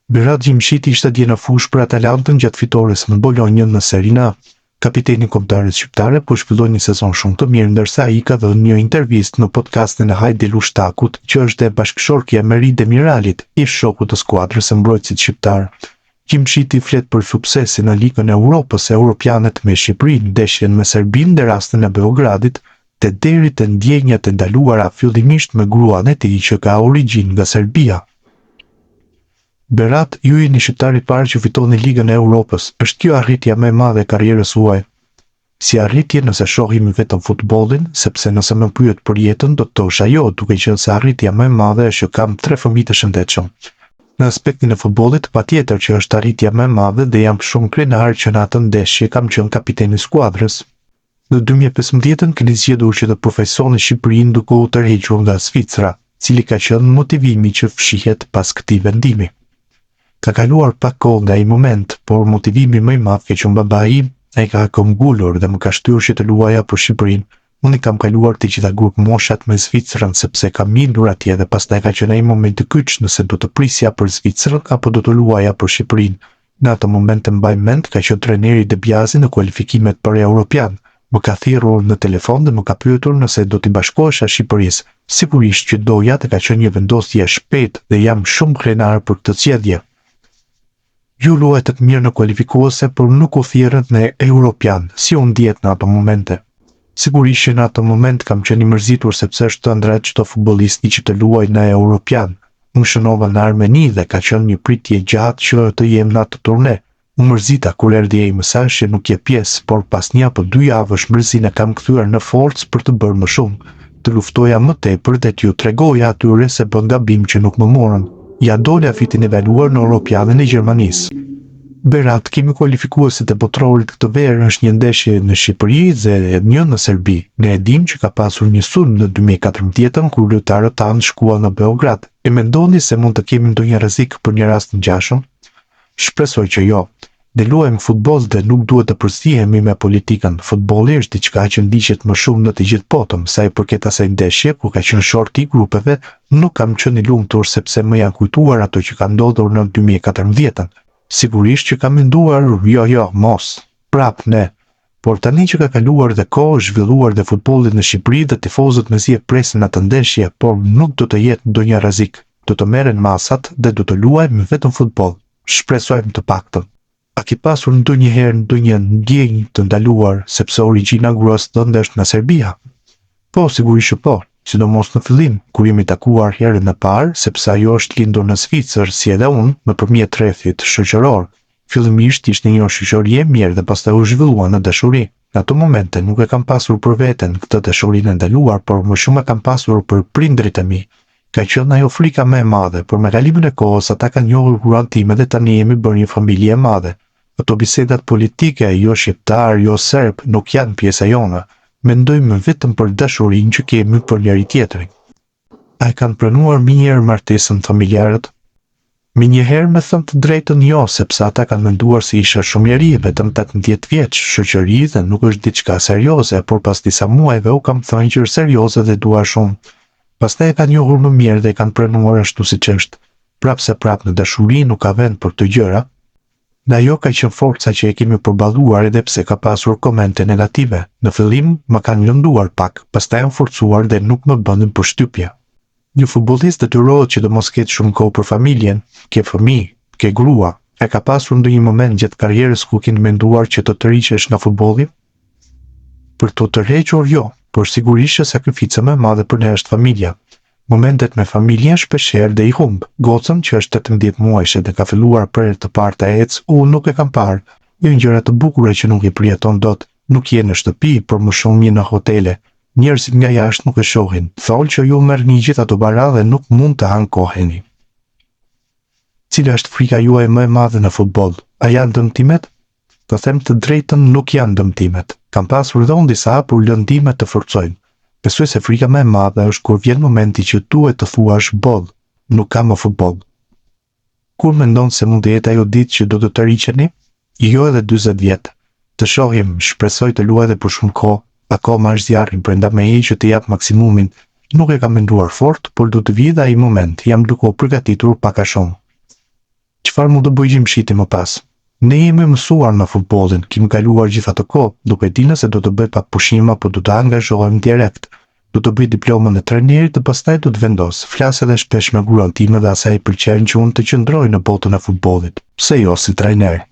Berat Gjimshiti ishte dje në fush për Atalantën gjatë fitores në Bologna në Serie A. Kapiteni kombëtarës shqiptare po shfilloi një sezon shumë të mirë, ndërsa ai ka dhënë një intervistë në podcastin e Hajde Lushtakut, që është e bashkëshortja e Meri Demiralit, ish shoku të skuadrës së mbrojtësit shqiptar. Gjimshiti flet për suksesin në Ligën e Europës e Europianet me Shqipërinë, ndeshjen me Serbinë dhe rastin e Beogradit, te deri te ndjenjat e ndaluara fillimisht me gruan e tij që ka origjinë nga Serbia. Berat, ju jeni shqiptari i parë që fiton në Ligën e Europës. Është kjo arritja më e madhe e karrierës suaj? Si arritje nëse shohim vetëm futbollin, sepse nëse më pyet për jetën, do të thosha jo, duke qenë se arritja më e madhe është që kam 3 fëmijë të shëndetshëm. Në aspektin e futbollit, patjetër që është arritja më e madhe dhe jam shumë krenar që në atë ndeshje kam qenë kapiteni i skuadrës. Në 2015 keni zgjedhur që të përfaqësoni Shqipërinë duke u tërhequr nga Zvicra, cili ka qenë motivimi që fshihet pas këtij vendimi. Ka kaluar pak kohë nga ai moment, por motivimi më i madh ka qenë babai im, ai ka këmbgulur dhe më ka shtyrë që të luaja për Shqipërinë. Unë kam kaluar të gjitha grup moshat me Zvicrën sepse kam lindur atje dhe pastaj ka qenë ai moment të kyç nëse do të prisja për Zvicrën apo do të luaja për Shqipërinë. Në atë moment e mbaj mend ka qenë trajneri De Biasi në kualifikimet për Europian. Më ka thirrur në telefon dhe më ka pyetur nëse do t'i bashkohesha Shqipërisë. Sigurisht që doja, të ka qenë një vendosje e shpejtë dhe jam shumë krenar për këtë zgjedhje. Ju luajtët mirë në kualifikuese, por nuk u thirrët në Europian, si u ndjet në ato momente. Sigurisht që në ato moment kam qenë i mërzitur sepse është të ëndrrat çdo futbollist që të luajë në Europian. Unë shënova në Armeni dhe ka qenë një pritje gjatë që të jem në atë turne. U mërzita kur erdhi ai mesazh që nuk je pjesë, por pas 1 apo 2 javësh mërzinë kam kthyer në forcë për të bërë më shumë. Të luftoja më tepër dhe t'ju tregoja atyre se bën gabim që nuk më morën. Ja dola fitin evaluar në Europianën e Gjermanisë. Berat, kemi kualifikuesit e botrorit këtë verë, është një ndeshje në Shqipëri dhe një në Serbi. Ne e dim që ka pasur një sulm në 2014 kur lojtarët tanë shkuan në Beograd. E mendoni se mund të kemi ndonjë rrezik për një rast të ngjashëm? Shpresoj që jo. Ne luajmë futboll dhe nuk duhet të përzihemi me politikën. Futbolli është diçka që ndiqet më shumë në të gjithë botën. Sa i përket asaj ndeshje ku ka qenë shorti i grupeve, nuk kam qenë i lumtur sepse më janë kujtuar ato që ka ndodhur në 2014. Sigurisht që kam menduar, jo, mos. Prap ne. Por tani që ka kaluar dhe kohë, zhvilluar dhe futbolli në Shqipëri dhe tifozët mezi e presin atë ndeshje, por nuk do të jetë ndonjë rrezik. Do të merren masat dhe do të luajmë vetëm futboll. Shpresojmë të paktën. A ki pasur ndonjëherë ndonjë ndjenjë të ndaluar sepse origjina gruas tënde është nga Serbia? Po, sigurisht që po, sidomos në fillim, kur jemi takuar herën e parë, sepse ajo është lindur në Zvicër si edhe unë, nëpërmjet rrethit shoqëror. Fillimisht ishte një shoqëri e mirë dhe pastaj u zhvillua në dashuri. Në ato momente nuk e kam pasur për veten këtë dashurinë e ndaluar, por më shumë e kam pasur për prindrit e mi. Ka qenë ajo frika më e madhe, por me kalimin e kohës ata kanë njohur gruan time dhe tani jemi bërë një familje e madhe. Ato bisedat politike, jo shqiptar, jo serb, nuk janë pjesa jone. Mendojmë vetëm për dashurinë që kemi për njëri tjetrin. A e kanë pranuar mirë martesën familjarët? Minjëherë me thënë të drejtën jo, sepse ata kanë menduar se isha shumë njeri, vetëm 18 vjeç, shoqëri dhe nuk është diçka serioze, por pas disa muajve u kam thënë që është serioze dhe dua shumë. Pastaj e kanë njohur më mirë dhe e kanë pranuar ashtu siç është. Prap se prap në dashuri nuk ka vend për të gjëra. Dhe ajo ka qenë forca që e kemi përballuar edhe pse ka pasur komente negative. Në fillim më kanë lënduar pak, pastaj janë forcuar dhe nuk më bënin përshtypje. Një futbollist detyrohet që të mos ketë shumë kohë për familjen, ke fëmijë, ke grua. E ka pasur ndonjë moment gjatë karrierës ku ke menduar që të tërhiqesh nga futbolli? Për të tërhequr jo, por sigurisht që sakrifica më e madhe për ne është familja. Momentet me familjen shpeshherë dhe i humb. Gocën që është 18 muajshe dhe ka filluar për herë të parë të ecë, unë nuk e kam parë. Janë gjëra të bukura që nuk i përjeton dot. Nuk je në shtëpi, por më shumë je në hotele. Njerëzit nga jashtë nuk e shohin. Thonë që ju merrni gjithë ato bara dhe nuk mund të ankoheni. Cila është frika juaj më e madhe në futboll? A janë dëmtimet? Të them të drejtën, nuk janë dëmtimet. Kam pasur dhe unë disa por lëndimet të forcojnë. Besoj se frika më e madhe është kur vjen momenti që duhet të thuash boll, nuk kam më futboll. Kur mendon se mund të jetë ajo ditë që do të tërhiqeni? Jo edhe 40 vjet. Të shohim, shpresoj të luaj edhe për shumë kohë, akoma është zjarri brenda meje që të jap maksimumin. Nuk e kam menduar fort, por do të vijë ai moment, jam duke u përgatitur pak a shumë. Çfarë mund të bëjmë shiti më pas? Ne jemi mësuar në futbollin, kemi kaluar gjithë atë kohë, duke dinë se do të bëj pak pushim apo do të angazhohem direkt. Do të bëj diplomën e trajnerit dhe pastaj do të vendos. Flas edhe shpesh me gruan time dhe asaj i pëlqen që unë të qëndroj në botën e futbollit. Pse jo si trajner?